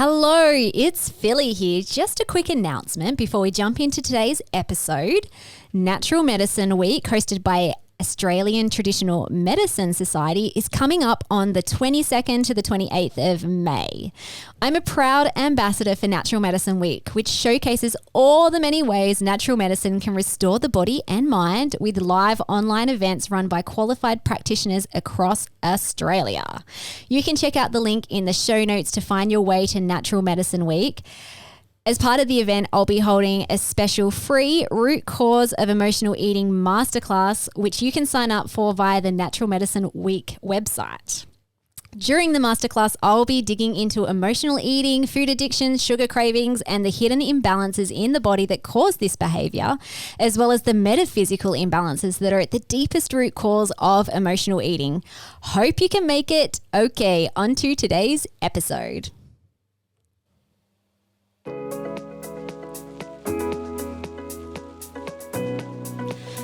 Hello, it's Philly here. Just a quick announcement before we jump into today's episode. Natural Medicine Week, hosted by Australian Traditional Medicine Society, is coming up on the 22nd to the 28th of May. I'm a proud ambassador for Natural Medicine Week, which showcases all the many ways natural medicine can restore the body and mind with live online events run by qualified practitioners across Australia. You can check out the link in the show notes to find your way to Natural Medicine Week. As part of the event, I'll be holding a special free root cause of emotional eating masterclass, which you can sign up for via the Natural Medicine Week website. During the masterclass, I'll be digging into emotional eating, food addictions, sugar cravings, and the hidden imbalances in the body that cause this behavior, as well as the metaphysical imbalances that are at the deepest root cause of emotional eating. Hope you can make it. Okay, on to today's episode.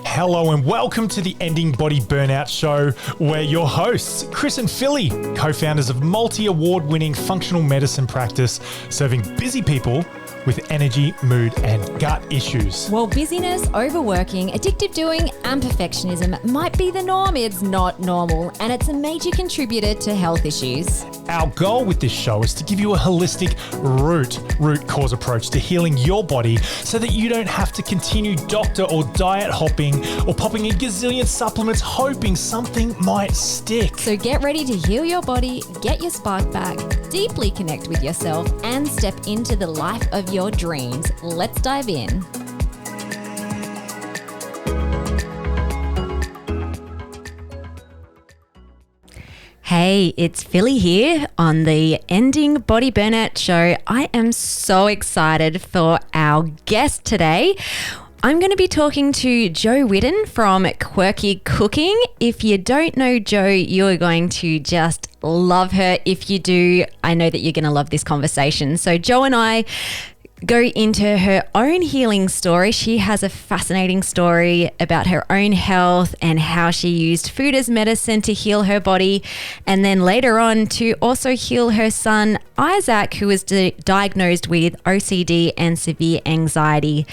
Hello and welcome to the Ending Body Burnout Show. We're your hosts, Chris and Philly, co-founders of multi-award-winning functional medicine practice, serving busy people with energy, mood, and gut issues. While busyness, overworking, addictive doing, and perfectionism might be the norm, it's not normal, and it's a major contributor to health issues. Our goal with this show is to give you a holistic root cause approach to healing your body so that you don't have to continue doctor or diet hopping or popping a gazillion supplements hoping something might stick. So get ready to heal your body, get your spark back, deeply connect with yourself, and step into the life of your dreams. Let's dive in. Hey, it's Philly here on the Ending Body Burnout Show. I am so excited for our guest today. I'm going to be talking to Jo Whitton from Quirky Cooking. If you don't know Jo, you're going to just love her. If you do, I know that you're going to love this conversation. So Jo and I go into her own healing story. She has a fascinating story about her own health and how she used food as medicine to heal her body, and then later on to also heal her son Isaac, who was diagnosed with OCD and severe anxiety.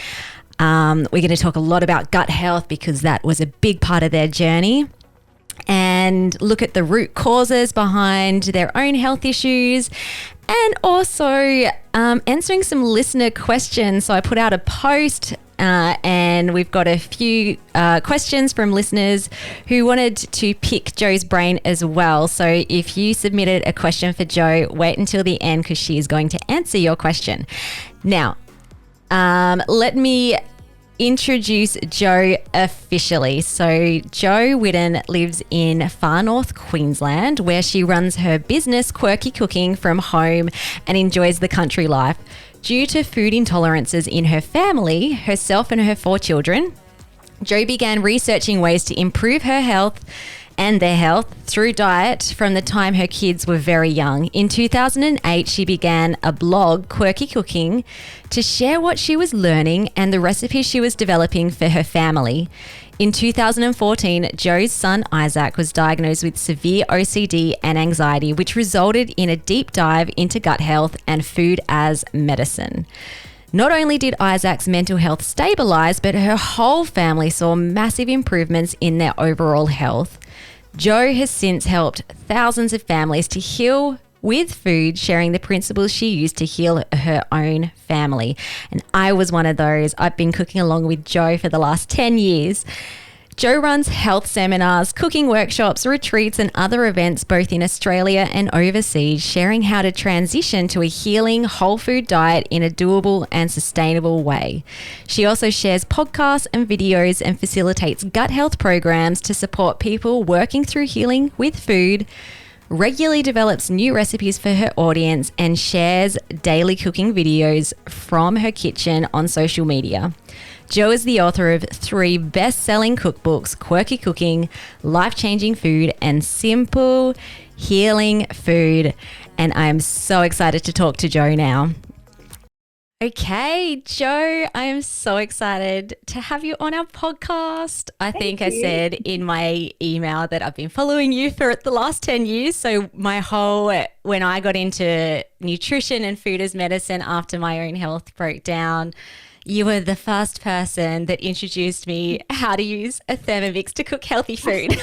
We're going to talk a lot about gut health because that was a big part of their journey, and look at the root causes behind their own health issues, and also answering some listener questions. So I put out a post and we've got a few questions from listeners who wanted to pick Jo's brain as well. So if you submitted a question for Jo, wait until the end because she is going to answer your question. Now, let me introduce Jo officially. So Jo Whitton lives in Far North Queensland, where she runs her business Quirky Cooking from home and enjoys the country life. Due to food intolerances in her family, herself and her 4 children, Jo began researching ways to improve her health and their health through diet from the time her kids were very young. In 2008, she began a blog, Quirky Cooking, to share what she was learning and the recipes she was developing for her family. In 2014, Jo's son Isaac was diagnosed with severe OCD and anxiety, which resulted in a deep dive into gut health and food as medicine. Not only did Isaac's mental health stabilise, but her whole family saw massive improvements in their overall health. Jo has since helped thousands of families to heal with food, sharing the principles she used to heal her own family. And I was one of those. I've been cooking along with Jo for the last 10 years. Jo runs health seminars, cooking workshops, retreats, and other events both in Australia and overseas, sharing how to transition to a healing whole food diet in a doable and sustainable way. She also shares podcasts and videos and facilitates gut health programs to support people working through healing with food, regularly develops new recipes for her audience, and shares daily cooking videos from her kitchen on social media. Jo is the author of 3 best-selling cookbooks, Quirky Cooking, Life-Changing Food, and Simple Healing Food. And I'm so excited to talk to Jo now. Okay, Jo, I am so excited to have you on our podcast. I think I you. said in my email that I've been following you for the last 10 years. So when I got into nutrition and food as medicine after my own health broke down, you were the first person that introduced me how to use a Thermomix to cook healthy food.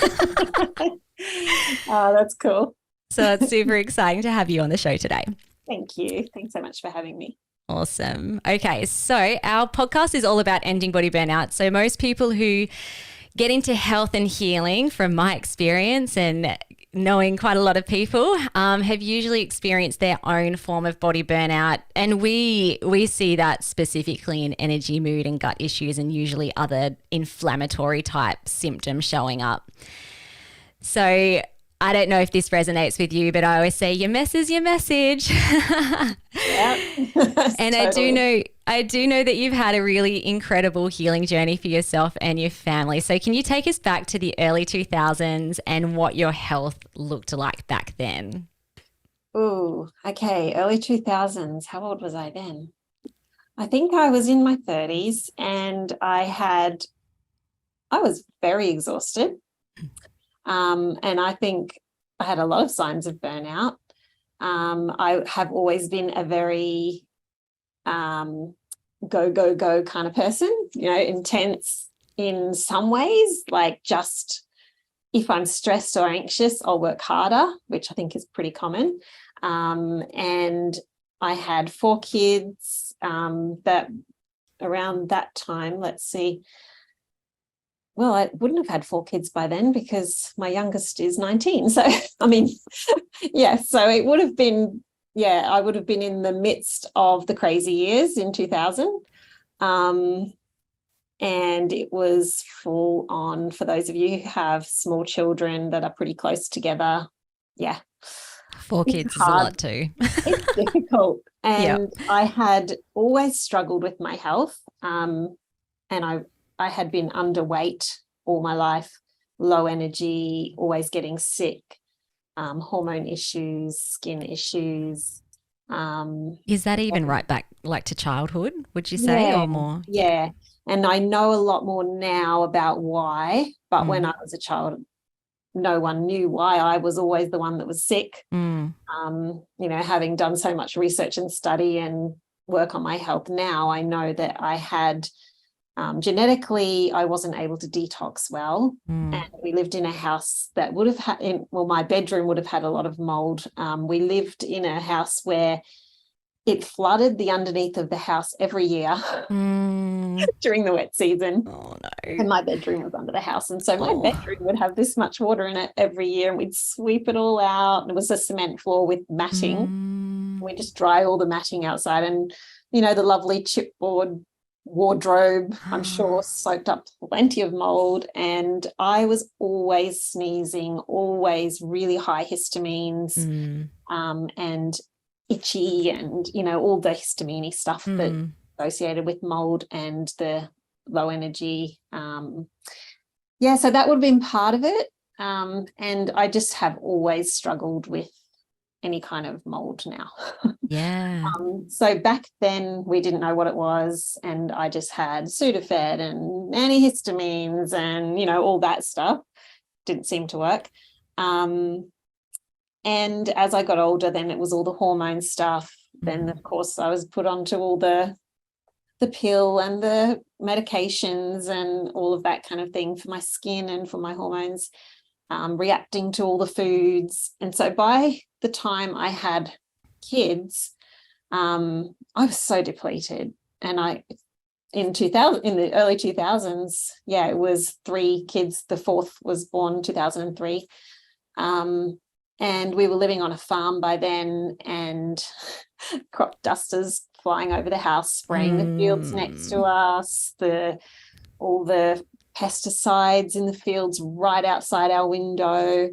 Oh, that's cool. So it's super exciting to have you on the show today. Thank you. Thanks so much for having me. Awesome. Okay, so our podcast is all about ending body burnout. So most people who get into health and healing, from my experience and knowing quite a lot of people, have usually experienced their own form of body burnout. And we see that specifically in energy, mood and gut issues, and usually other inflammatory type symptoms showing up. So I don't know if this resonates with you, but I always say your mess is your message. Yeah. And Totally. I do know that you've had a really incredible healing journey for yourself and your family. So can you take us back to the early 2000s and what your health looked like back then? Ooh, okay. Early 2000s. How old was I then? I think I was in my 30s and I was very exhausted. And I think I had a lot of signs of burnout. I have always been a very go, go, go kind of person, intense in some ways, like just if I'm stressed or anxious, I'll work harder, which I think is pretty common. And I had 4 kids that around that time, let's see. Well, I wouldn't have had 4 kids by then because my youngest is 19. So, I mean, yeah, so it would have been, I would have been in the midst of the crazy years in 2000. And it was full on for those of you who have small children that are pretty close together. Yeah. 4 kids is a lot too. It's difficult. And I had always struggled with my health. And I had been underweight all my life, low energy, always getting sick, hormone issues, skin issues. Is that even right back like to childhood, would you say, or more? Yeah. And I know a lot more now about why, but when I was a child, no one knew why. I was always the one that was sick. Having done so much research and study and work on my health now, I know that I had genetically, I wasn't able to detox well. And we lived in a house that would have had, my bedroom would have had a lot of mold. We lived in a house where it flooded the underneath of the house every year during the wet season. Oh, no. And my bedroom was under the house. And so my bedroom would have this much water in it every year. And we'd sweep it all out. And it was a cement floor with matting. We just dry all the matting outside. And, the lovely chipboard wardrobe, I'm sure, soaked up plenty of mold. And I was always sneezing, always really high histamines, and itchy, and all the histamine stuff that associated with mold and the low energy. So that would have been part of it. And I just have always struggled with any kind of mold now. Yeah. So back then we didn't know what it was, and I just had Sudafed and antihistamines and all that stuff. Didn't seem to work. And as I got older, then it was all the hormone stuff. Then of course I was put onto all the pill and the medications and all of that kind of thing for my skin and for my hormones, reacting to all the foods. And so by the time I had kids, I was so depleted. And in the early 2000s, it was 3 kids. The 4th was born 2003. And we were living on a farm by then, and crop dusters flying over the house, spraying the fields next to us, all the pesticides in the fields right outside our window.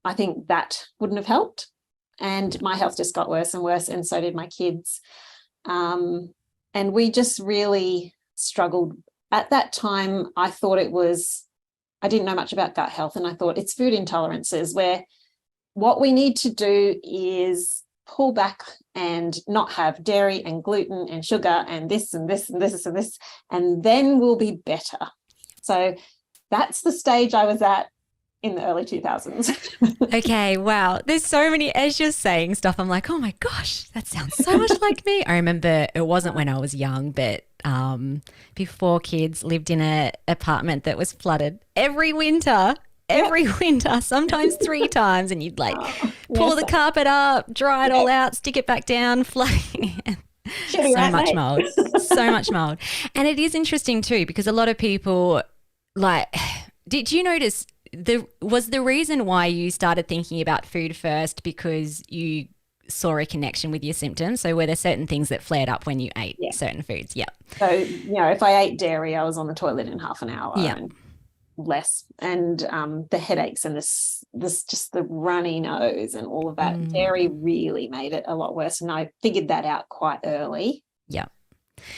I think that wouldn't have helped. And my health just got worse and worse, and so did my kids. And we just really struggled. At that time, I didn't know much about gut health, and I thought it's food intolerances, where what we need to do is pull back and not have dairy and gluten and sugar and this and this and this and this, and then we'll be better. So that's the stage I was at in the early 2000s. Okay, wow. There's so many, as you're saying stuff, I'm like, oh my gosh, that sounds so much like me. I remember it wasn't when I was young, but before kids, lived in an apartment that was flooded every winter, sometimes 3 times, and you'd like pull the carpet up, dry it all out, stick it back down, flooding. So much mold, so much mold. And it is interesting too, because a lot of people like, did you notice was the reason why you started thinking about food first because you saw a connection with your symptoms? So were there certain things that flared up when you ate certain foods? Yeah. So, if I ate dairy, I was on the toilet in half an hour and less. And the headaches and this just the runny nose and all of that. Dairy really made it a lot worse. And I figured that out quite early. Yeah.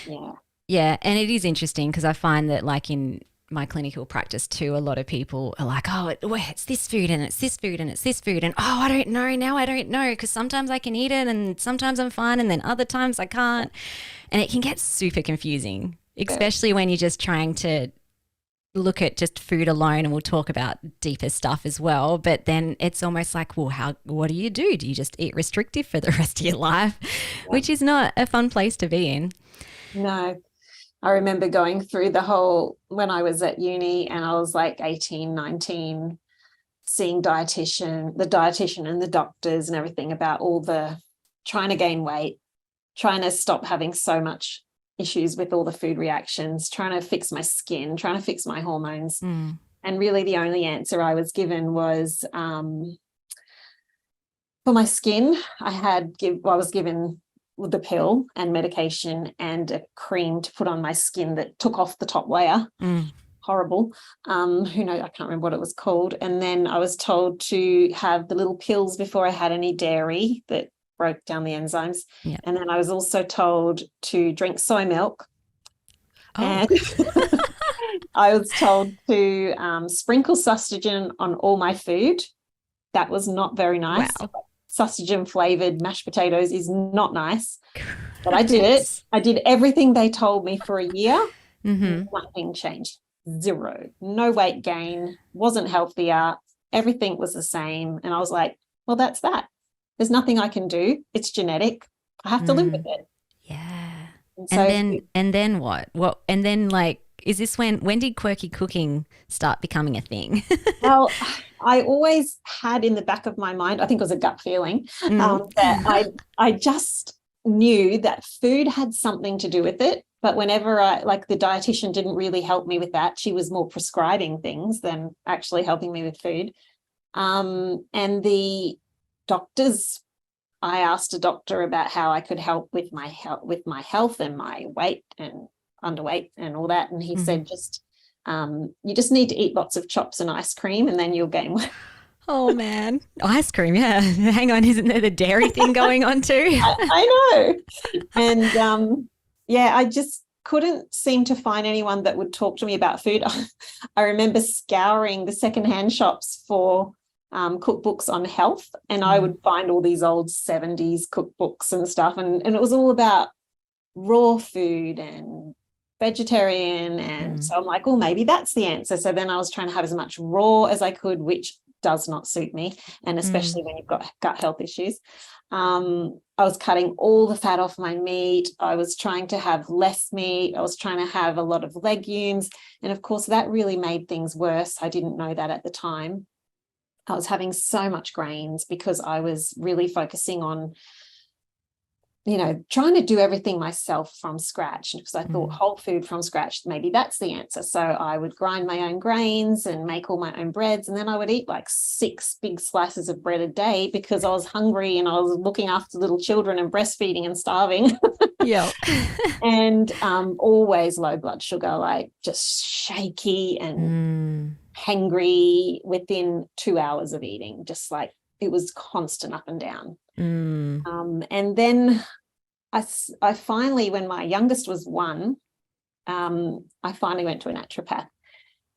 Yeah. Yeah. And it is interesting because I find that like in my clinical practice too, a lot of people are like, oh, it's this food and it's this food and it's this food. And I don't know. Now I don't know because sometimes I can eat it and sometimes I'm fine and then other times I can't. And it can get super confusing, especially when you're just trying to look at just food alone, and we'll talk about deeper stuff as well. But then it's almost like, well, what do you do? Do you just eat restrictive for the rest of your life, which is not a fun place to be in? No. I remember going through when I was at uni and I was like 18, 19, seeing the dietitian and the doctors and everything about all the trying to gain weight, trying to stop having so much issues with all the food reactions, trying to fix my skin, trying to fix my hormones. And really the only answer I was given was for my skin, I was given the pill and medication and a cream to put on my skin that took off the top layer. Horrible. Who knows? I can't remember what it was called. And then I was told to have the little pills before I had any dairy that broke down the enzymes. Yeah. And then I was also told to drink soy milk. And I was told to sprinkle sustagen on all my food. That was not very nice. Wow. Sustagen flavored mashed potatoes is not nice, but I did it. I did everything they told me for a year. Nothing changed. Zero. No weight gain. Wasn't healthier. Everything was the same. And I was like, well, that's that. There's nothing I can do. It's genetic. I have to live with it. Yeah. And then what? And then like, is this when did Quirky Cooking start becoming a thing? Well, I always had in the back of my mind, I think it was a gut feeling, that I just knew that food had something to do with it. But whenever the dietitian didn't really help me with that, she was more prescribing things than actually helping me with food. And the doctors, I asked a doctor about how I could help with my health and my weight and underweight and all that, and he said you just need to eat lots of chops and ice cream and then you'll gain weight. Oh man, ice cream, yeah. Hang on, isn't there the dairy thing going on too? I know. And I just couldn't seem to find anyone that would talk to me about food. I remember scouring the secondhand shops for cookbooks on health, and I would find all these old 70s cookbooks and stuff, and it was all about raw food and vegetarian, and so I'm like, oh, maybe that's the answer. So then I was trying to have as much raw as I could, which does not suit me, and especially when you've got gut health issues. I was cutting all the fat off my meat. I was trying to have less meat. I was trying to have a lot of legumes, and of course that really made things worse. I didn't know that at the time. I was having so much grains because I was really focusing on trying to do everything myself from scratch, because I thought whole food from scratch, maybe that's the answer. So I would grind my own grains and make all my own breads, and then I would eat like 6 big slices of bread a day because I was hungry and I was looking after little children and breastfeeding and starving. Yeah. And always low blood sugar, like just shaky and hangry within 2 hours of eating, just like it was constant up and down. And then I finally, when my youngest was 1, I finally went to a naturopath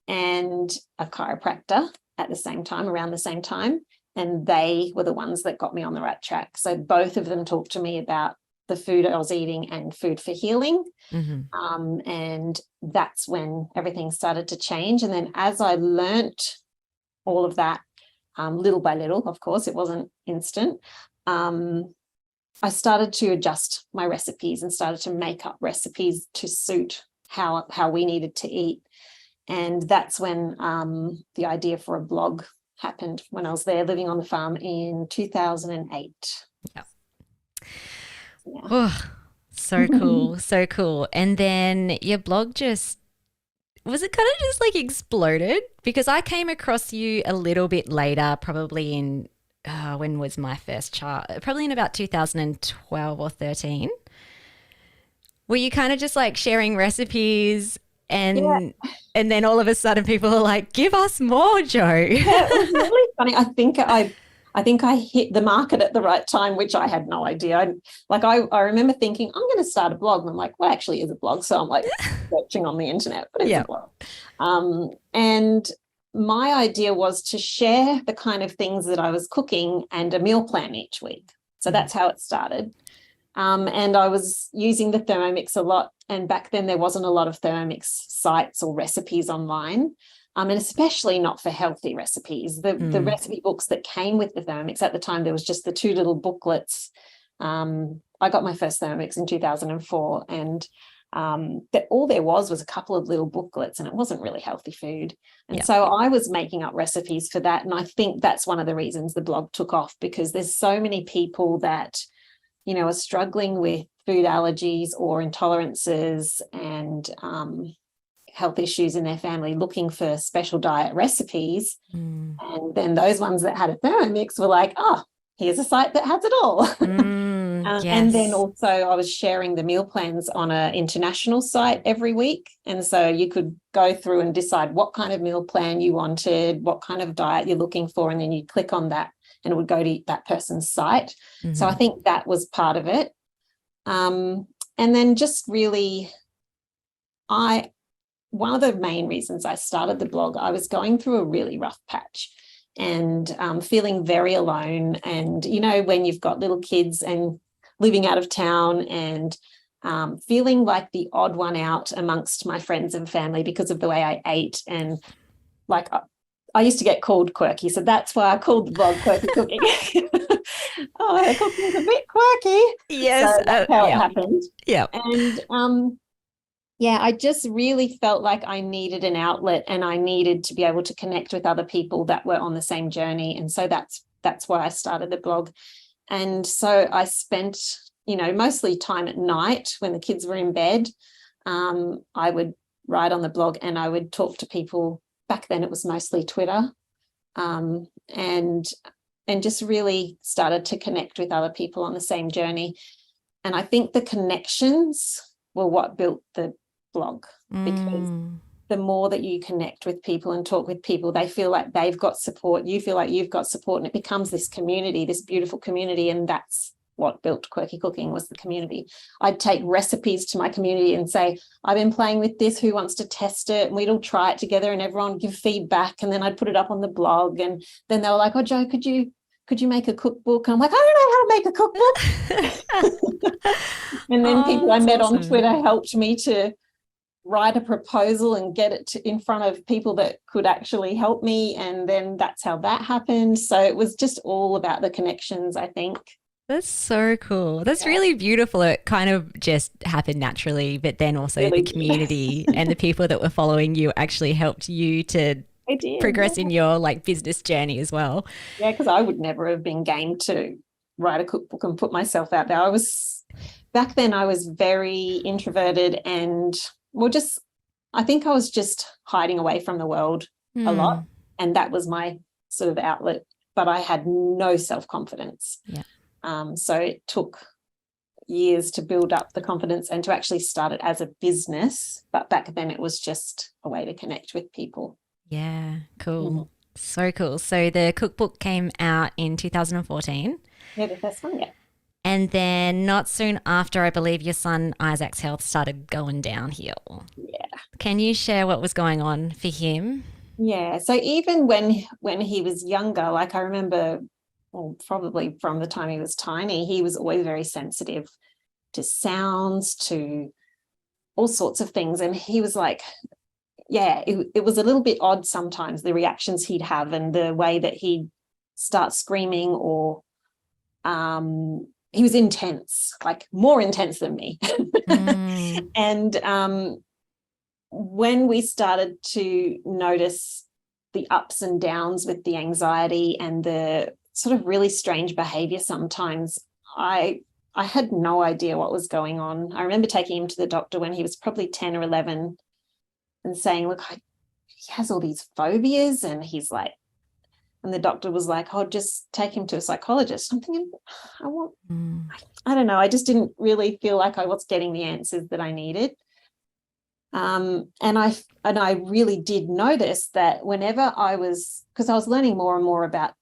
and a chiropractor at the same time, around the same time. and they were the ones that got me on the right track. So both of them talked to me about the food I was eating and food for healing. And that's when everything started to change. And then as I learnt all of that, little by little, of course, it wasn't instant, I started to adjust my recipes and started to make up recipes to suit how we needed to eat. And that's when the idea for a blog happened, when I was there living on the farm in 2008. Yeah. Oh, so cool. So cool. And then your blog was it kind of just like exploded? Because I came across you a little bit later, probably in, when was my first child? Probably in about 2012 or 13. Were you kind of just like sharing recipes and then all of a sudden people are like, give us more, Jo? Yeah, it was really funny. I think I hit the market at the right time, which I had no idea. I remember thinking, I'm going to start a blog. And I'm like, what actually is a blog? So I'm like searching on the internet, but it's a blog. And my idea was to share the kind of things that I was cooking and a meal plan each week. So that's how it started. And I was using the Thermomix a lot. And back then there wasn't a lot of Thermomix sites or recipes online. And especially not for healthy recipes. The recipe books that came with the Thermomix at the time, there was just the 2 little booklets. I got my first Thermomix in 2004, and all there was a couple of little booklets, and it wasn't really healthy food. And so I was making up recipes for that. And I think that's one of the reasons the blog took off, because there's so many people that, are struggling with food allergies or intolerances and health issues in their family, looking for special diet recipes. And then those ones that had a Thermomix were like, oh, here's a site that has it all. And then also I was sharing the meal plans on an international site every week. And so you could go through and decide what kind of meal plan you wanted, what kind of diet you're looking for, and then you click on that and it would go to that person's site. So I think that was part of it. And then just really, one of the main reasons I started the blog, I was going through a really rough patch and feeling very alone. And, when you've got little kids and living out of town and feeling like the odd one out amongst my friends and family because of the way I ate. And like I used to get called quirky. So that's why I called the blog Quirky Cooking. Her cooking's a bit quirky. Yes. So that's how it happened. Yeah. And I just really felt like I needed an outlet and I needed to be able to connect with other people that were on the same journey. And so that's why I started the blog. And so I spent, mostly time at night when the kids were in bed. I would write on the blog and I would talk to people. Back then it was mostly Twitter, and just really started to connect with other people on the same journey. And I think the connections were what built the blog, because the more that you connect with people and talk with people, they feel like they've got support, you feel like you've got support, and it becomes this community, this beautiful community. And that's what built Quirky Cooking, was the community. I'd take recipes to my community and say, I've been playing with this, who wants to test it? And we'd all try it together and everyone give feedback, and then I'd put it up on the blog. And then they were like, oh, Jo, could you make a cookbook? And I'm like, I don't know how to make a cookbook. And then people I met on Twitter helped me to write a proposal and get it in front of people that could actually help me. And then that's how that happened. So it was just all about the connections, I think. That's so cool. That's really beautiful. It kind of just happened naturally, but then also the community and the people that were following you actually helped you to progress in your business journey as well. Yeah, because I would never have been game to write a cookbook and put myself out there. Back then I was very introverted and I think I was just hiding away from the world a lot. And that was my sort of outlet, but I had no self-confidence. Yeah. So it took years to build up the confidence and to actually start it as a business. But back then it was just a way to connect with people. Yeah, cool. Mm-hmm. So cool. So the cookbook came out in 2014. Yeah, the first one, yeah. And then not soon after, I believe your son Isaac's health started going downhill. Yeah. Can you share what was going on for him? Yeah. So even when he was younger, like I remember, well, probably from the time he was tiny, he was always very sensitive to sounds, to all sorts of things. And he was like, yeah, it was a little bit odd sometimes, the reactions he'd have and the way that he'd start screaming, or he was intense, like more intense than me. And when we started to notice the ups and downs with the anxiety and the sort of really strange behavior sometimes, I had no idea what was going on. I remember taking him to the doctor when he was probably 10 or 11 and saying, look, he has all these phobias, and he's like, and the doctor was like, oh, just take him to a psychologist. I'm thinking, I don't know. I just didn't really feel like I was getting the answers that I needed. And I really did notice that whenever because I was learning more and more about,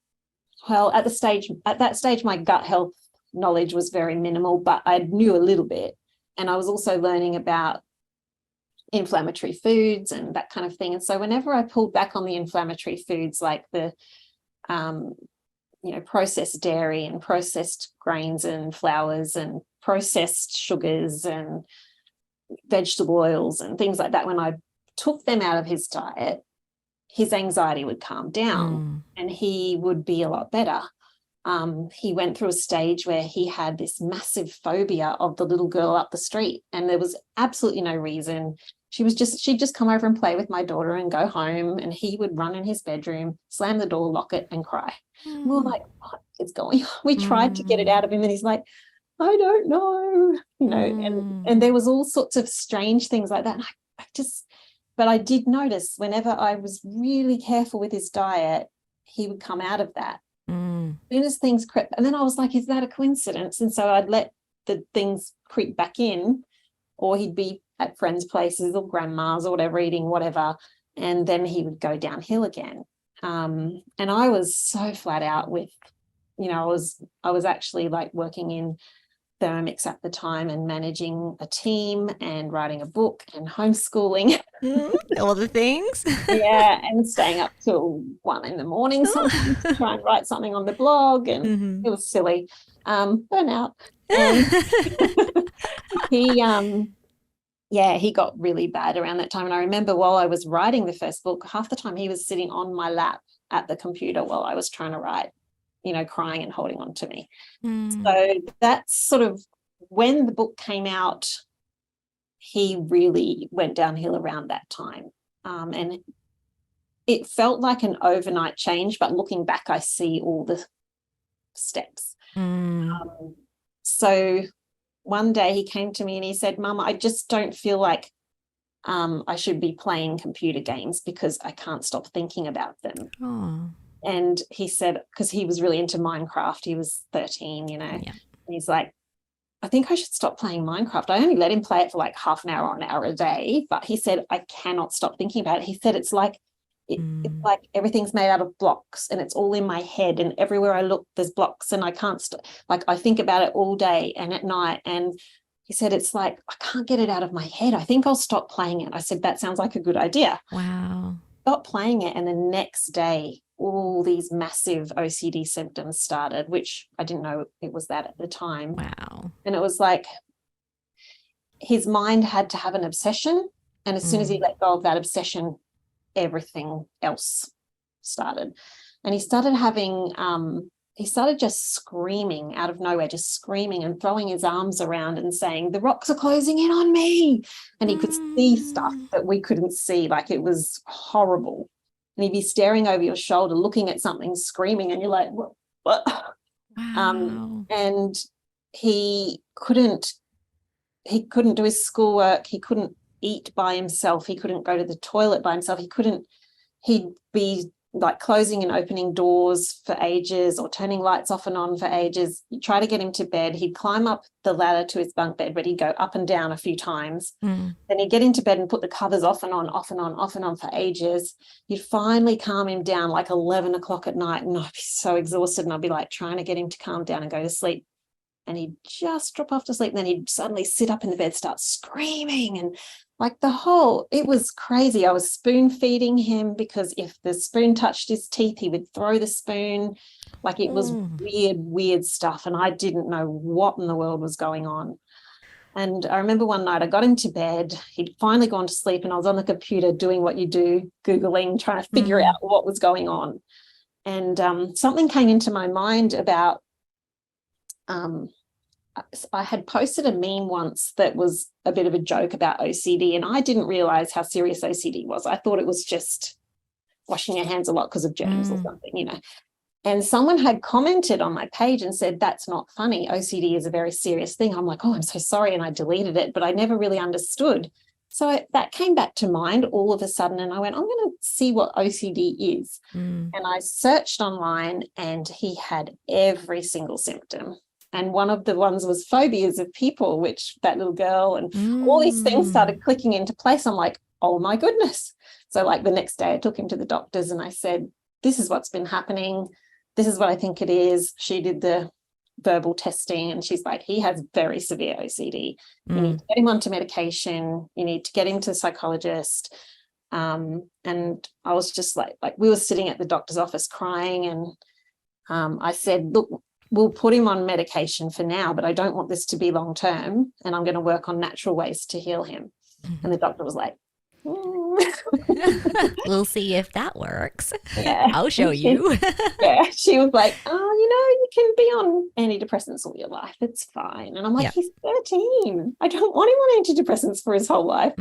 well, at that stage, my gut health knowledge was very minimal, but I knew a little bit. And I was also learning about inflammatory foods and that kind of thing. And so whenever I pulled back on the inflammatory foods, like the processed dairy and processed grains and flours and processed sugars and vegetable oils and things like that, when I took them out of his diet, his anxiety would calm down and he would be a lot better. He went through a stage where he had this massive phobia of the little girl up the street, and there was absolutely no reason. She'd just come over and play with my daughter and go home, and he would run in his bedroom, slam the door, lock it, and cry. We were like, what is going on? We tried to get it out of him, and he's like, I don't know, and there was all sorts of strange things like that. And but I did notice whenever I was really careful with his diet, he would come out of that. As soon as things crept, and then I was like, is that a coincidence? And so I'd let the things creep back in, or he'd be at friends' places or grandma's or whatever, eating whatever, and then he would go downhill again. And I was so flat out with, I was actually like working in Thermomix at the time and managing a team and writing a book and homeschooling. All the things. Yeah, and staying up till 1 a.m. sometimes to try and write something on the blog, and it was silly. Burnout. And he got really bad around that time. And I remember while I was writing the first book, half the time he was sitting on my lap at the computer while I was trying to write, crying and holding on to me. So that's sort of when the book came out, he really went downhill around that time. And it felt like an overnight change, but looking back, I see all the steps. So one day he came to me and he said, Mama, I just don't feel like I should be playing computer games because I can't stop thinking about them. And he said, because he was really into Minecraft, he was 13, and he's like, I think I should stop playing Minecraft. I only let him play it for like half an hour or an hour a day, but he said, I cannot stop thinking about it. He said, it's like everything's made out of blocks and it's all in my head, and everywhere I look, there's blocks, and I can't stop. Like, I think about it all day and at night. And he said, it's like, I can't get it out of my head. I think I'll stop playing it. I said, that sounds like a good idea. Wow. Stop playing it. And the next day, all these massive OCD symptoms started, which I didn't know it was that at the time. Wow. And it was like his mind had to have an obsession. And as soon as he let go of that obsession, everything else started. And he started just screaming out of nowhere, just screaming and throwing his arms around and saying, the rocks are closing in on me. And he could see stuff that we couldn't see. Like, it was horrible. And he'd be staring over your shoulder, looking at something, screaming, and you're like, what? Wow. And he couldn't do his schoolwork. He couldn't eat by himself. He couldn't go to the toilet by himself. He'd be like closing and opening doors for ages, or turning lights off and on for ages. You try to get him to bed. He'd climb up the ladder to his bunk bed, but he'd go up and down a few times. Then he'd get into bed and put the covers off and on, off and on, off and on for ages. You'd finally calm him down like 11 o'clock at night, and I'd be so exhausted, and I'd be like trying to get him to calm down and go to sleep. and he'd just drop off to sleep. And then he'd suddenly sit up in the bed, start screaming, and like it was crazy. I was spoon feeding him because if the spoon touched his teeth, he would throw the spoon. Like it was weird stuff. And I didn't know what in the world was going on. And I remember one night I got him to bed. He'd finally gone to sleep, and I was on the computer doing what you do, Googling, trying to figure out what was going on. And something came into my mind about, I had posted a meme once that was a bit of a joke about OCD, and I didn't realize how serious OCD was. I thought it was just washing your hands a lot because of germs or something, you know. And someone had commented on my page and said, that's not funny. OCD is a very serious thing. I'm like, oh, I'm so sorry. And I deleted it, but I never really understood. So that came back to mind all of a sudden. And I went, I'm going to see what OCD is. And I searched online, and he had every single symptom. And one of the ones was phobias of people, which that little girl, and all these things started clicking into place. I'm like, oh my goodness. So like the next day I took him to the doctors and I said, this is what's been happening. This is what I think it is. She did the verbal testing, and she's like, he has very severe OCD. You need to get him onto medication. You need to get him to a psychologist. And I was just like we were sitting at the doctor's office crying, and I said, look, we'll put him on medication for now, but I don't want this to be long term, and I'm going to work on natural ways to heal him. And the doctor was like, we'll see if that works. Yeah. I'll show you. Yeah, she was like, you can be on antidepressants all your life. It's fine. And I'm like, he's 13. I don't want him on antidepressants for his whole life.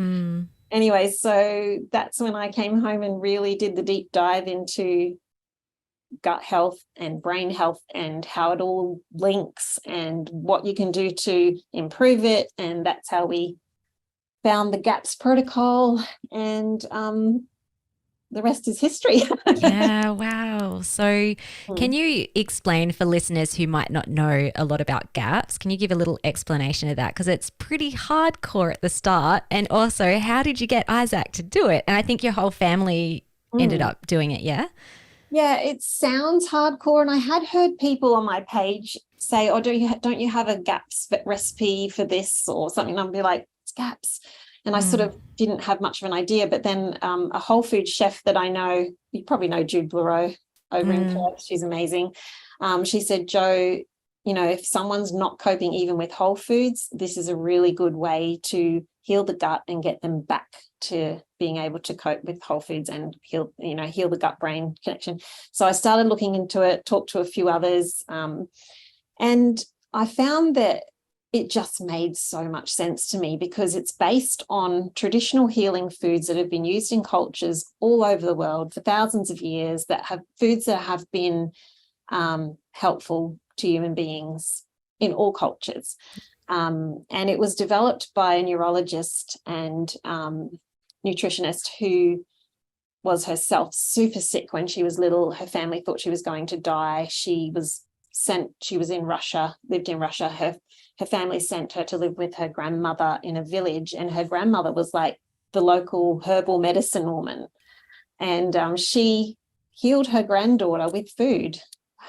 Anyway, so that's when I came home and really did the deep dive into gut health and brain health and how it all links and what you can do to improve it. And that's how we found the GAPS protocol, and the rest is history. Yeah, wow. So can you explain for listeners who might not know a lot about GAPS, can you give a little explanation of that? Because it's pretty hardcore at the start. And also, how did you get Isaac to do it? And I think your whole family ended up doing it, yeah? Yeah, it sounds hardcore. And I had heard people on my page say, oh, don't you have a GAPS recipe for this or something? And I'd be like, it's GAPS. And I sort of didn't have much of an idea. But then a whole food chef that I know, you probably know Jude Blereau over in Perth. She's amazing. She said, Jo, if someone's not coping even with whole foods, this is a really good way to heal the gut and get them back to being able to cope with whole foods and heal the gut-brain connection. So I started looking into it, talked to a few others, and I found that it just made so much sense to me because it's based on traditional healing foods that have been used in cultures all over the world for thousands of years, that have foods that have been helpful to human beings in all cultures. And it was developed by a neurologist and nutritionist who was herself super sick when she was little. Her family thought she was going to die. She was in Russia, lived in Russia. Her family sent her to live with her grandmother in a village, and her grandmother was like the local herbal medicine woman. And she healed her granddaughter with food,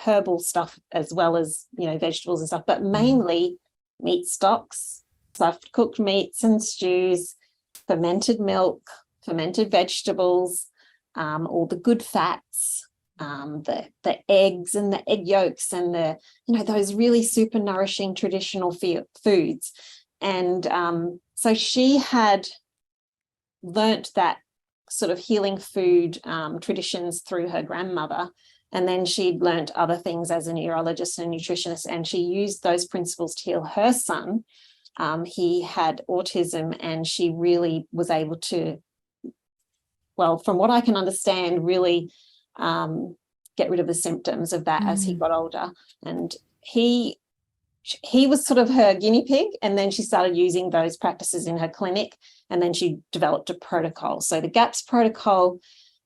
herbal stuff, as well as, vegetables and stuff, but mainly meat stocks, soft cooked meats and stews, fermented milk, fermented vegetables, all the good fats, the eggs and the egg yolks and those really super nourishing traditional foods. And so she had learnt that sort of healing food traditions through her grandmother. And then she'd learnt other things as a neurologist and nutritionist, and she used those principles to heal her son. He had autism, and she really was able to, well, from what I can understand, really get rid of the symptoms of that as he got older. And he was sort of her guinea pig, and then she started using those practices in her clinic, and then she developed a protocol. So the GAPS protocol,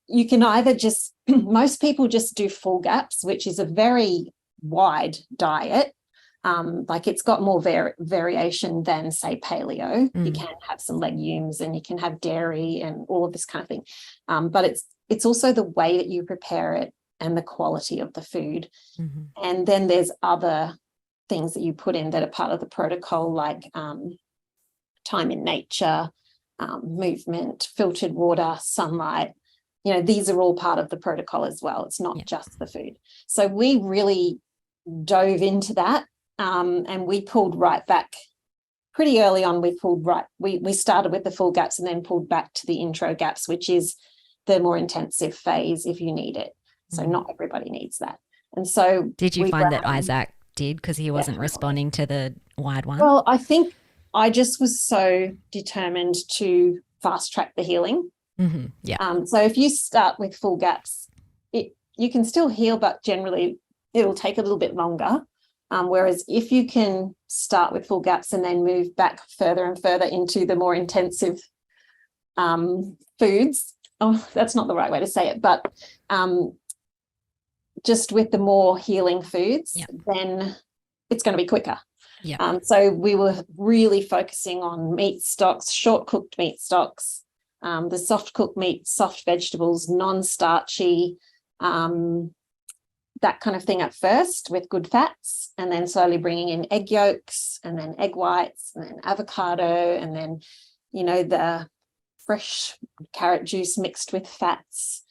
you can either just, most people just do full GAPS, which is a very wide diet. Like it's got more variation than, say, paleo. You can have some legumes and you can have dairy and all of this kind of thing. But it's also the way that you prepare it and the quality of the food. And then there's other things that you put in that are part of the protocol, like time in nature, movement, filtered water, sunlight. These are all part of the protocol as well. It's not just the food. So we really dove into that, and we pulled right back pretty early on. We started with the full gaps and then pulled back to the intro gaps, which is the more intensive phase if you need it. So not everybody needs that. And so did you find that Isaac did, because he wasn't responding to the wide one? Well, I think I just was so determined to fast track the healing. So if you start with full gaps, you can still heal, but generally it'll take a little bit longer. Whereas if you can start with full gaps and then move back further and further into the more intensive foods, that's not the right way to say it, but just with the more healing foods, then it's going to be quicker. So we were really focusing on meat stocks, short cooked meat stocks, the soft cooked meat, soft vegetables, non-starchy, that kind of thing at first with good fats, and then slowly bringing in egg yolks and then egg whites and then avocado, and then, the fresh carrot juice mixed with fats,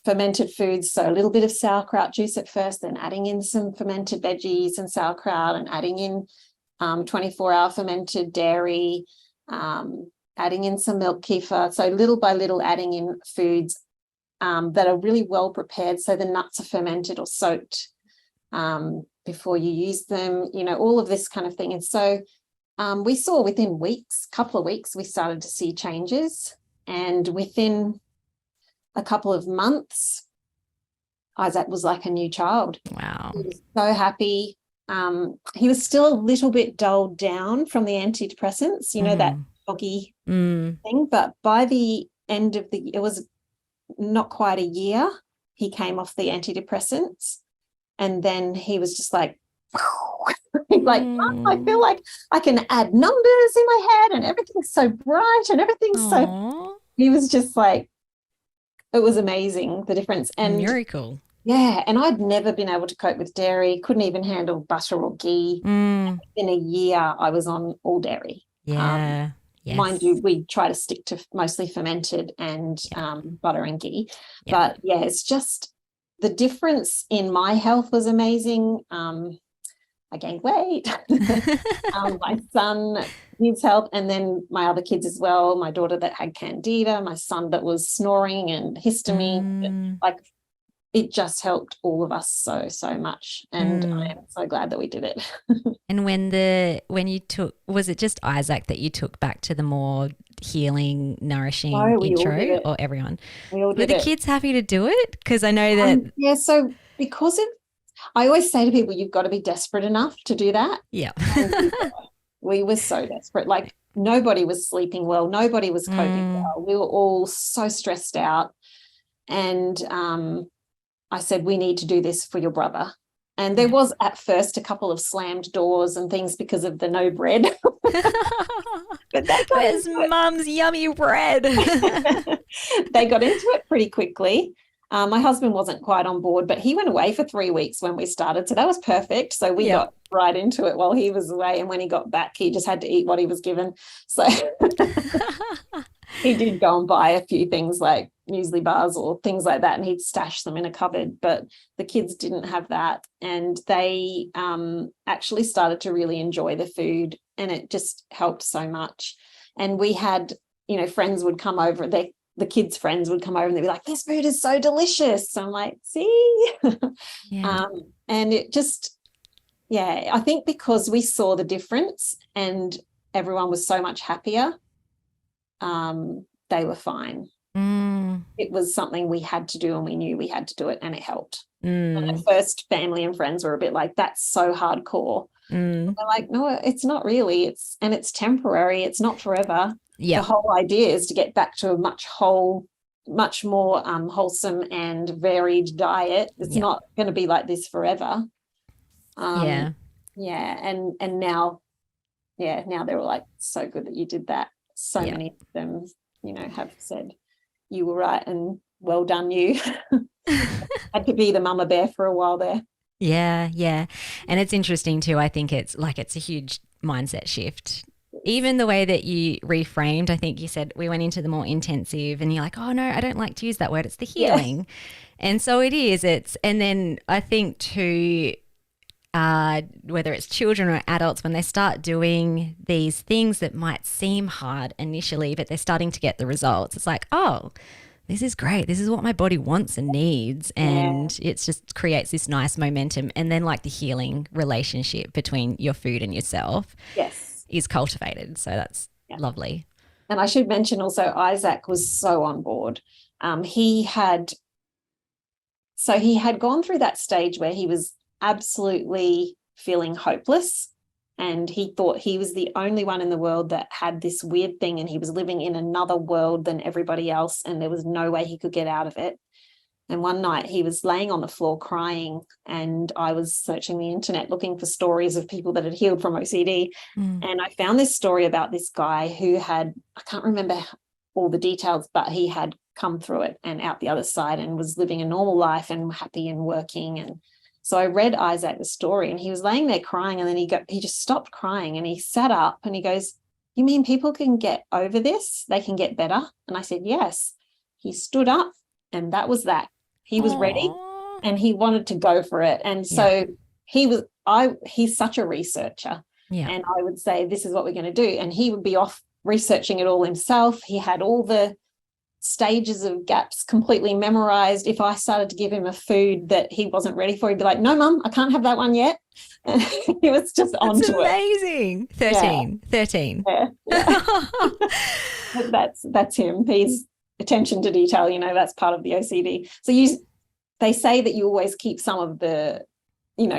fermented foods. So a little bit of sauerkraut juice at first, then adding in some fermented veggies and sauerkraut, and adding in 24-hour fermented dairy, adding in some milk kefir. So little by little adding in foods that are really well prepared. So the nuts are fermented or soaked before you use them, all of this kind of thing. And so we saw within couple of weeks, we started to see changes. And within a couple of months, Isaac was like a new child. Wow. He was so happy. He was still a little bit dulled down from the antidepressants, that foggy thing. But by the end of it was not quite a year, he came off the antidepressants, and then he was just like, I feel like I can add numbers in my head, and everything's so bright and everything's so. He was just like, it was amazing, the difference. And miracle. Yeah, and I'd never been able to cope with dairy, couldn't even handle butter or ghee. In a year, I was on all dairy. Yes. Mind you, we try to stick to mostly fermented and butter and ghee. But it's just the difference in my health was amazing. I gained weight. My son needs help, and then my other kids as well. My daughter that had candida, my son that was snoring and histamine. It just helped all of us so much, and I am so glad that we did it. And when you took, was it just Isaac that you took back to the more healing, nourishing intro, or everyone? We all did Were the kids happy to do it? Because I know that. So because I always say to people, you've got to be desperate enough to do that. Yeah. We were so desperate. Like nobody was sleeping well. Nobody was coping well. We were all so stressed out. And I said, we need to do this for your brother. And there was at first a couple of slammed doors and things because of the no bread. But where's mum's yummy bread? They got into it pretty quickly. My husband wasn't quite on board, but he went away for 3 weeks when we started. So that was perfect. So we got right into it while he was away. And when he got back, he just had to eat what he was given. So he did go and buy a few things like muesli bars or things like that, and he'd stash them in a cupboard. But the kids didn't have that. And they actually started to really enjoy the food, and it just helped so much. And we had, friends would come over. The kids' friends would come over and they'd be like, this food is so delicious. So I'm like, see? And it just, I think because we saw the difference and everyone was so much happier, they were fine. It was something we had to do, and we knew we had to do it, and it helped. And at first, family and friends were a bit like, that's so hardcore. They're like, no, it's not really. It's temporary. It's not forever. The whole idea is to get back to a much more wholesome and varied diet. It's not going to be like this forever. And now they're all like, so good that you did that. So many of them, have said, you were right and well done, you. Had to be the mama bear for a while there. Yeah, yeah. And it's interesting too. I think it's a huge mindset shift. Even the way that you reframed, I think you said we went into the more intensive and you're like, oh no, I don't like to use that word. It's the Yeah. healing. And so it is. And then I think too, whether it's children or adults, when they start doing these things that might seem hard initially, but they're starting to get the results, it's like, oh, this is great. This is what my body wants and needs. Yeah. And it just creates this nice momentum. And then, like, the healing relationship between your food and yourself Yes. is cultivated. So that's Yeah. lovely. And I should mention also Isaac was so on board. He had gone through that stage where he was absolutely feeling hopeless, and he thought he was the only one in the world that had this weird thing, and he was living in another world than everybody else, and there was no way he could get out of it. And one night he was laying on the floor crying, and I was searching the internet looking for stories of people that had healed from OCD. And I found this story about this guy who had, I can't remember all the details, but he had come through it and out the other side and was living a normal life and happy and working. And so I read Isaac the story, and he was laying there crying, and then he just stopped crying and he sat up and he goes, "You mean people can get over this? They can get better?" And I said, "Yes." He stood up, and that was that. He was ready Aww. and he wanted to go for it. And so he's such a researcher. Yeah. And I would say, this is what we're going to do. And he would be off researching it all himself. He had all the stages of gaps completely memorized. If I started to give him a food that he wasn't ready for, he'd be like, "No, Mum, I can't have that one yet." And he was just That's onto amazing. it. 13. 13. Yeah. But that's him. He's attention to detail, that's part of the OCD. So they say that you always keep some of the,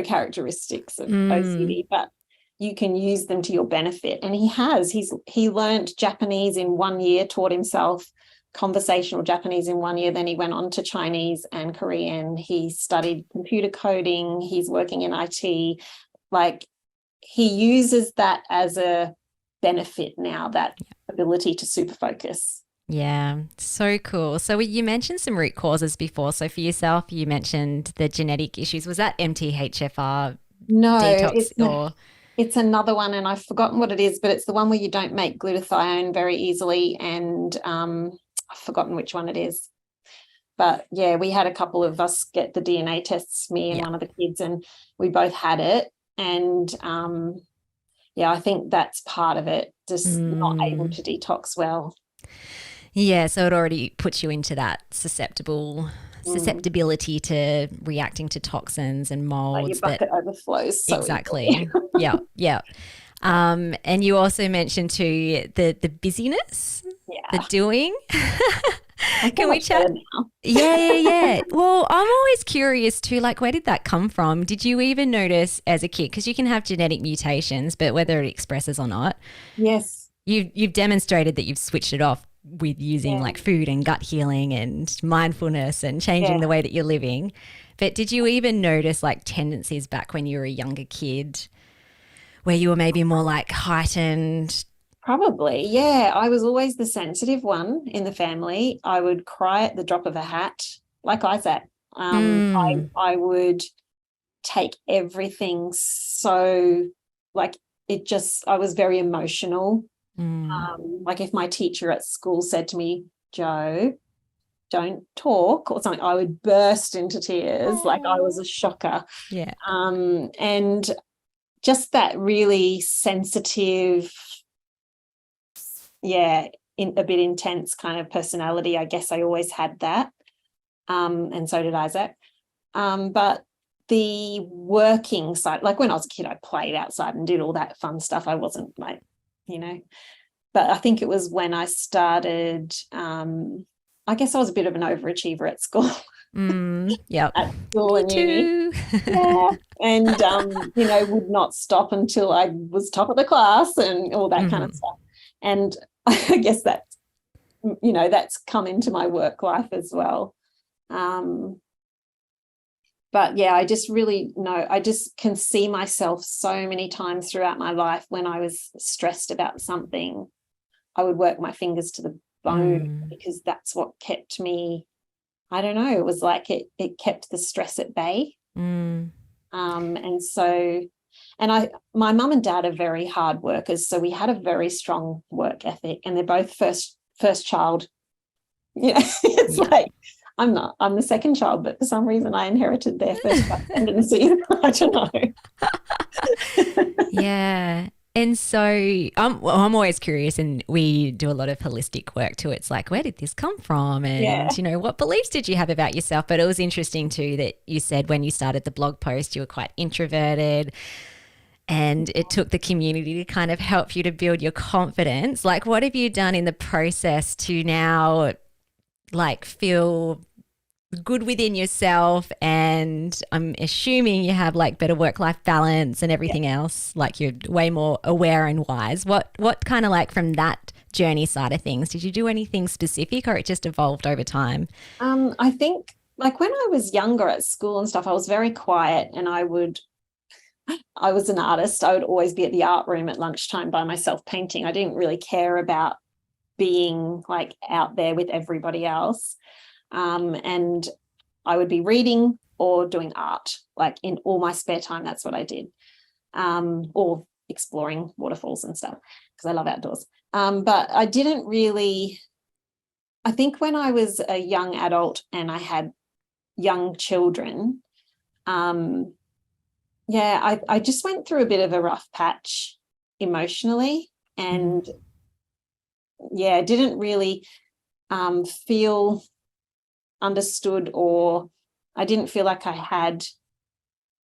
characteristics of OCD, but you can use them to your benefit. And he learned Japanese in 1 year, taught himself conversational Japanese in 1 year. Then he went on to Chinese and Korean. He studied computer coding. He's working in IT. Like, he uses that as a benefit now, that ability to super focus. Yeah, so cool. So you mentioned some root causes before. So for yourself, you mentioned the genetic issues. Was that MTHFR No, detox it's another one, and I've forgotten what it is, but it's the one where you don't make glutathione very easily, and I've forgotten which one it is. But yeah, we had a couple of us get the DNA tests, me and one of the kids, and we both had it. And I think that's part of it, just not able to detox well. Yeah, so it already puts you into that susceptibility to reacting to toxins and molds. Your bucket overflows. So exactly. Yeah. And you also mentioned too the busyness, the doing. Can we chat? Yeah. Well, I'm always curious too, like, where did that come from? Did you even notice as a kid? Because you can have genetic mutations, but whether it expresses or not. Yes. You've demonstrated that you've switched it off with using like food and gut healing and mindfulness and changing the way that you're living. But did you even notice like tendencies back when you were a younger kid where you were maybe more like heightened? Probably, yeah. I was always the sensitive one in the family. I would cry at the drop of a hat, like Isaac. I would take everything so, like, I was very emotional. Like if my teacher at school said to me, "Jo, don't talk," or something, I would burst into tears. Like I was a shocker. Yeah. And just that really sensitive, a bit intense kind of personality. I guess I always had that. And so did Isaac. But the working side, like when I was a kid, I played outside and did all that fun stuff. I wasn't like, but I think it was when I started, I guess I was a bit of an overachiever at school. Yep. At school and uni. And, would not stop until I was top of the class and all that kind of stuff. And I guess that's come into my work life as well. But yeah, I just I just can see myself so many times throughout my life when I was stressed about something, I would work my fingers to the bone because that's what kept me, I don't know, it was like it kept the stress at bay. And so, my mum and dad are very hard workers, so we had a very strong work ethic, and they're both first child. It's like I'm the second child, but for some reason I inherited their first child tendency. I don't know. Yeah. And so I'm always curious, and we do a lot of holistic work too. It's like, where did this come from? And, what beliefs did you have about yourself? But it was interesting too that you said when you started the blog post, you were quite introverted, and it took the community to kind of help you to build your confidence. Like, what have you done in the process to now like feel good within yourself? And I'm assuming you have like better work-life balance and everything else, like you're way more aware and wise. What kind of like from that journey side of things, did you do anything specific, or it just evolved over time? I think like when I was younger at school and stuff, I was very quiet, and I was an artist. I would always be at the art room at lunchtime by myself painting. I didn't really care about being like out there with everybody else. And I would be reading or doing art, like in all my spare time. That's what I did. Or exploring waterfalls and stuff, because I love outdoors. But I didn't really, I think when I was a young adult and I had young children, I just went through a bit of a rough patch emotionally, and didn't really feel understood, or I didn't feel like I had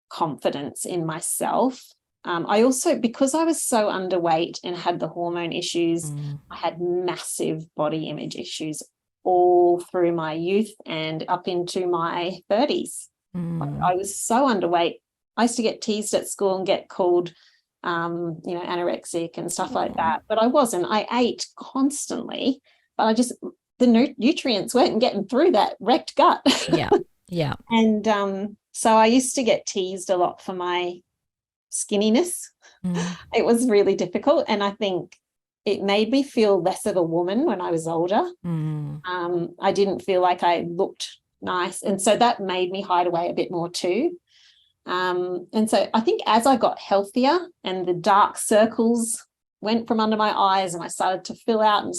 confidence in myself. I also, because I was so underweight and had the hormone issues, I had massive body image issues all through my youth and up into my 30s. I was so underweight. I used to get teased at school and get called, anorexic and stuff like that. But I wasn't. I ate constantly, but the nutrients weren't getting through that wrecked gut. Yeah. And so I used to get teased a lot for my skinniness. It was really difficult, and I think it made me feel less of a woman when I was older. I didn't feel like I looked nice, and so that made me hide away a bit more too. And so I think as I got healthier and the dark circles went from under my eyes and I started to fill out and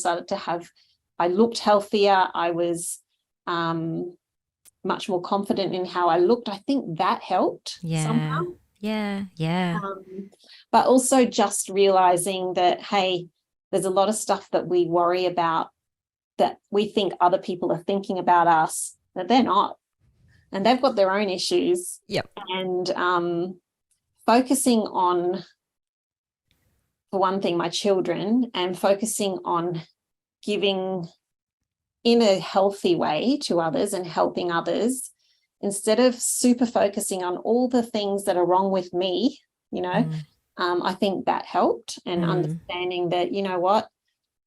I looked healthier, I was much more confident in how I looked. I think that helped somehow. Yeah. But also just realizing that, hey, there's a lot of stuff that we worry about that we think other people are thinking about us, that they're not. And they've got their own issues. Yep. And focusing on, for one thing, my children, and focusing on giving in a healthy way to others and helping others, instead of super focusing on all the things that are wrong with me, I think that helped. And understanding that, you know what,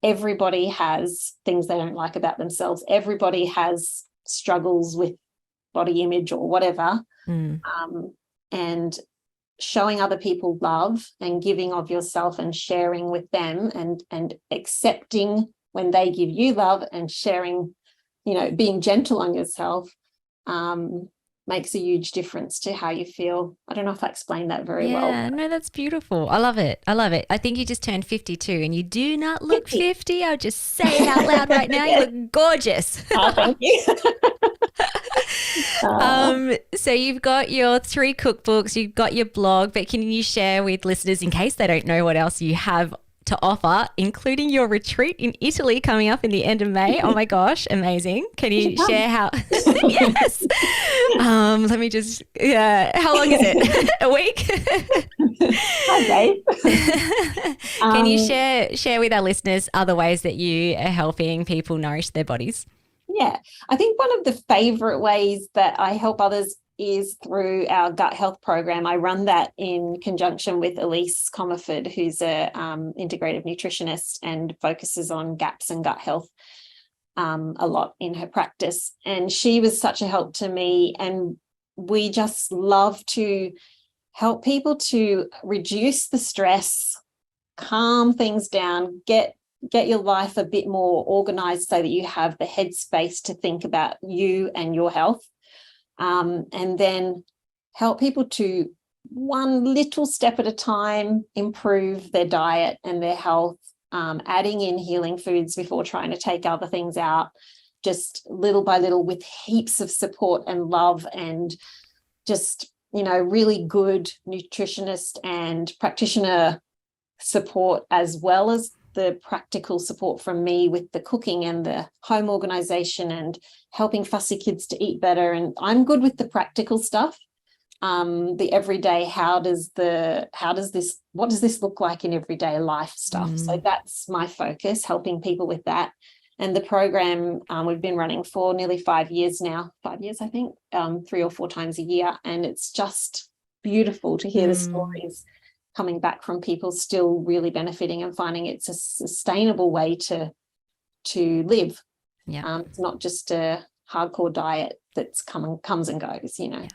everybody has things they don't like about themselves. Everybody has struggles with body image or whatever. And showing other people love and giving of yourself and sharing with them, and accepting when they give you love, and sharing, being gentle on yourself, makes a huge difference to how you feel. I don't know if I explained that very well. Yeah, no, that's beautiful. I love it. I think you just turned 52 and you do not look 50. I'll just say it out loud right now. You look gorgeous. Oh, thank you. So you've got your 3 cookbooks, you've got your blog, but can you share with listeners, in case they don't know, what else you have to offer, including your retreat in Italy coming up in the end of May? Oh my gosh, amazing. Can you share how? Yes. Let me just, how long is it? A week? Okay. Can you share with our listeners other ways that you are helping people nourish their bodies? Yeah, I think one of the favorite ways that I help others is through our gut health program. I run that in conjunction with Elise Comerford, who's a integrative nutritionist and focuses on gaps and gut health a lot in her practice. And she was such a help to me. And we just love to help people to reduce the stress, calm things down, get your life a bit more organized so that you have the headspace to think about you and your health. And then help people to one little step at a time improve their diet and their health, adding in healing foods before trying to take other things out, just little by little, with heaps of support and love, and just, really good nutritionist and practitioner support, as well as the practical support from me with the cooking and the home organization and helping fussy kids to eat better. And I'm good with the practical stuff. The everyday, what does this look like in everyday life stuff? So that's my focus, helping people with that. And the program, we've been running for nearly 5 years now, 5 years, I think, 3 or 4 times a year. And it's just beautiful to hear the stories coming back from people still really benefiting and finding it's a sustainable way to live. Yeah. It's not just a hardcore diet that's comes and goes, Yeah.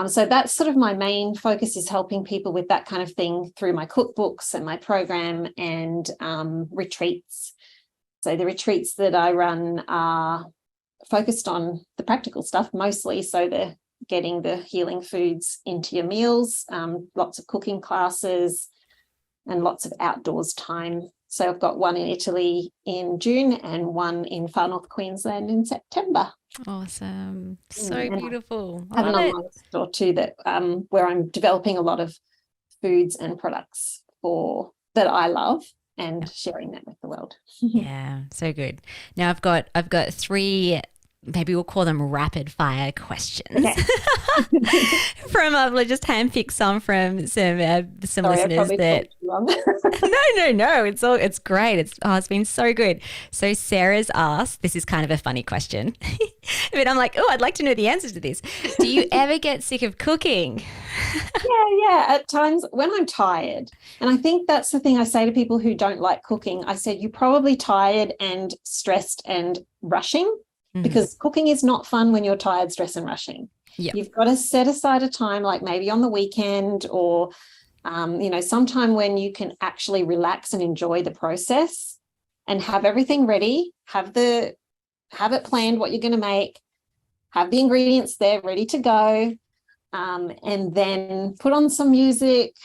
So that's sort of my main focus, is helping people with that kind of thing through my cookbooks and my program and retreats. So the retreats that I run are focused on the practical stuff mostly. So they're getting the healing foods into your meals, lots of cooking classes and lots of outdoors time. So I've got one in Italy in June and one in Far North Queensland in September. Awesome. So beautiful. I have an online store too that where I'm developing a lot of foods and products that I love and sharing that with the world. Yeah, so good. Now I've got 3, maybe we'll call them rapid fire questions. Okay. I'll just handpick some from some Sorry, listeners that. No, it's great. It's been so good. So Sarah's asked, this is kind of a funny question, but I'm like, I'd like to know the answer to this. Do you ever get sick of cooking? Yeah. At times when I'm tired, and I think that's the thing I say to people who don't like cooking. I said, you're probably tired and stressed and rushing, because cooking is not fun when you're tired, stressed and rushing. Yep. You've got to set aside a time, like maybe on the weekend or, sometime when you can actually relax and enjoy the process and have everything ready, have it planned what you're going to make, have the ingredients there ready to go, and then put on some music,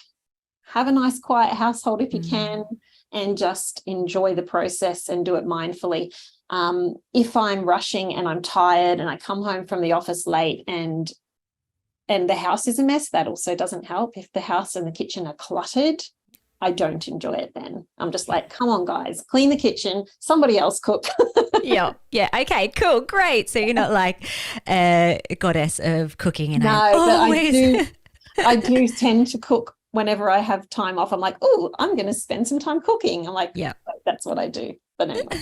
have a nice quiet household if you can, and just enjoy the process and do it mindfully. If I'm rushing and I'm tired and I come home from the office late and the house is a mess, that also doesn't help. If the house and the kitchen are cluttered, I don't enjoy it then. I'm just like, come on, guys, clean the kitchen, somebody else cook. Yeah. Okay, cool, great. So you're not like a goddess of cooking. And I do tend to cook whenever I have time off. I'm like, I'm going to spend some time cooking. I'm like, yeah, that's what I do. But anyway.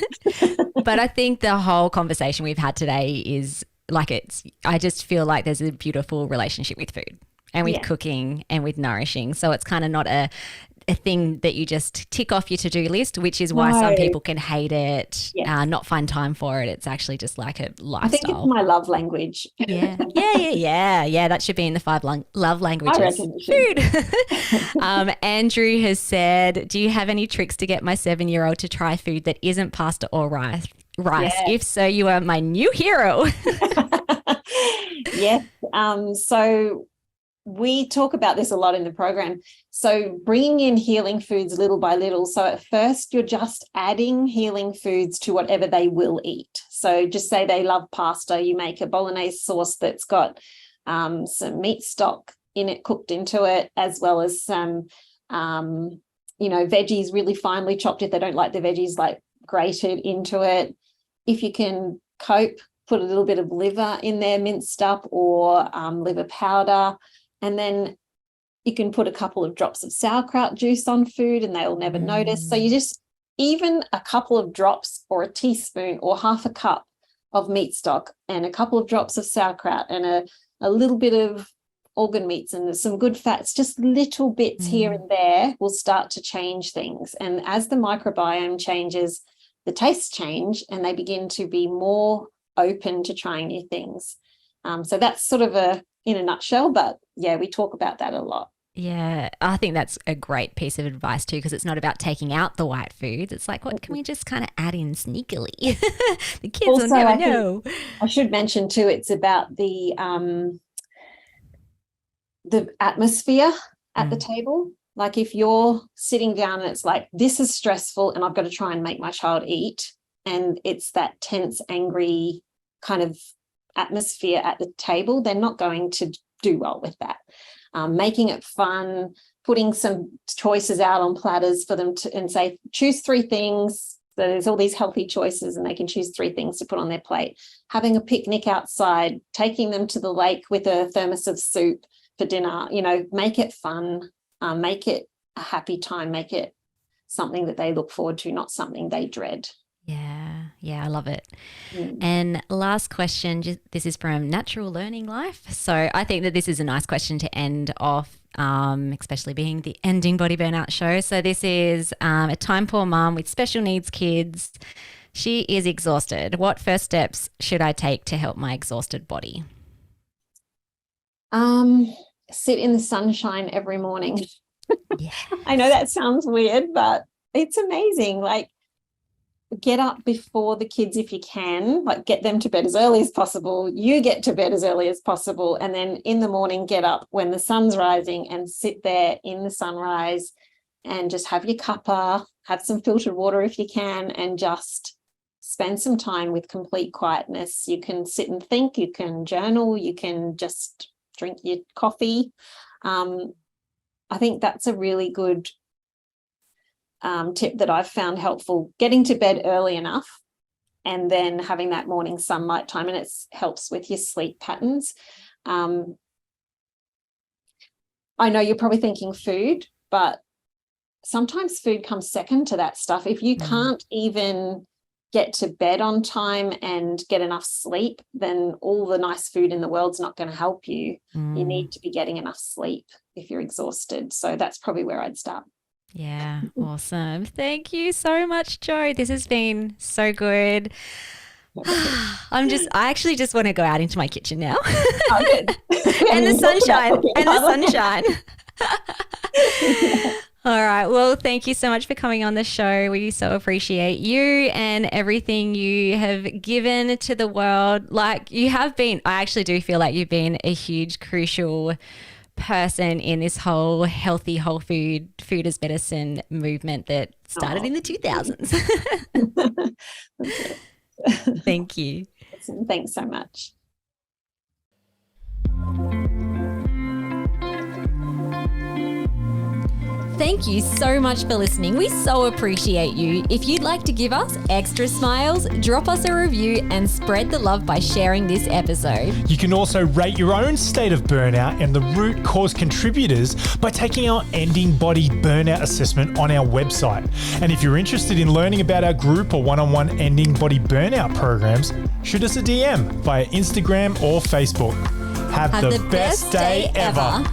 But I think the whole conversation we've had today is I just feel like there's a beautiful relationship with food and with cooking and with nourishing. So it's kind of not a thing that you just tick off your to-do list, which is why some people can hate it, not find time for it. It's actually just like a lifestyle. I think it's my love language. Yeah. That should be in the 5 love languages. I reckon food. Andrew has said, do you have any tricks to get my 7-year-old to try food that isn't pasta or rice? If so, you are my new hero. Yes. So we talk about this a lot in the program. So bringing in healing foods little by little. So at first you're just adding healing foods to whatever they will eat. So just say they love pasta, you make a bolognese sauce that's got some meat stock in it, cooked into it, as well as some, veggies really finely chopped if they don't like the veggies, like grated into it. If you can cope, put a little bit of liver in there, minced up, or liver powder. And then you can put a couple of drops of sauerkraut juice on food and they'll never notice. So you just, even a couple of drops or a teaspoon or half a cup of meat stock and a couple of drops of sauerkraut and a little bit of organ meats and some good fats, just little bits here and there will start to change things. And as the microbiome changes, the tastes change and they begin to be more open to trying new things. So that's sort of in a nutshell, but yeah, we talk about that a lot. Yeah, I think that's a great piece of advice too, because it's not about taking out the white foods. It's like, what can we just kind of add in sneakily? The kids also, will never know. I should mention too, it's about the the atmosphere at the table. Like if you're sitting down and it's like, this is stressful and I've got to try and make my child eat, and it's that tense, angry kind of atmosphere at the table, they're not going to do well with that. Making it fun, putting some choices out on platters for them to, and say, choose 3 things. So there's all these healthy choices and they can choose 3 things to put on their plate. Having a picnic outside, taking them to the lake with a thermos of soup for dinner, make it fun, make it a happy time, make it something that they look forward to, not something they dread. Yeah, I love it. And last question, this is from Natural Learning Life. So I think that this is a nice question to end off, especially being the Ending Body Burnout show. So this is a time poor mum with special needs kids. She is exhausted. What first steps should I take to help my exhausted body? Sit in the sunshine every morning. Yes. I know that sounds weird, but it's amazing. Like, get up before the kids if you can, like get them to bed as early as possible. You get to bed as early as possible. And then in the morning, get up when the sun's rising and sit there in the sunrise and just have your cuppa, have some filtered water if you can, and just spend some time with complete quietness. You can sit and think, you can journal, you can just drink your coffee. I think that's a really good tip that I've found helpful, getting to bed early enough and then having that morning sunlight time, and it helps with your sleep patterns. I know you're probably thinking food, but sometimes food comes second to that stuff. If you can't even get to bed on time and get enough sleep, then all the nice food in the world's not going to help you. You need to be getting enough sleep if you're exhausted. So that's probably where I'd start. Yeah, awesome. Thank you so much, Jo. This has been so good. I actually just want to go out into my kitchen now. Oh, good. And the sunshine. All right. Well, thank you so much for coming on the show. We so appreciate you and everything you have given to the world. Like you have been, I actually do feel like you've been a huge, crucial person in this whole healthy, whole food as medicine movement that started in the 2000s. Thank you. Thanks so much. Thank you so much for listening. We so appreciate you. If you'd like to give us extra smiles, drop us a review and spread the love by sharing this episode. You can also rate your own state of burnout and the root cause contributors by taking our Ending Body Burnout assessment on our website. And if you're interested in learning about our group or one-on-one Ending Body Burnout programs, shoot us a DM via Instagram or Facebook. Have the best day ever.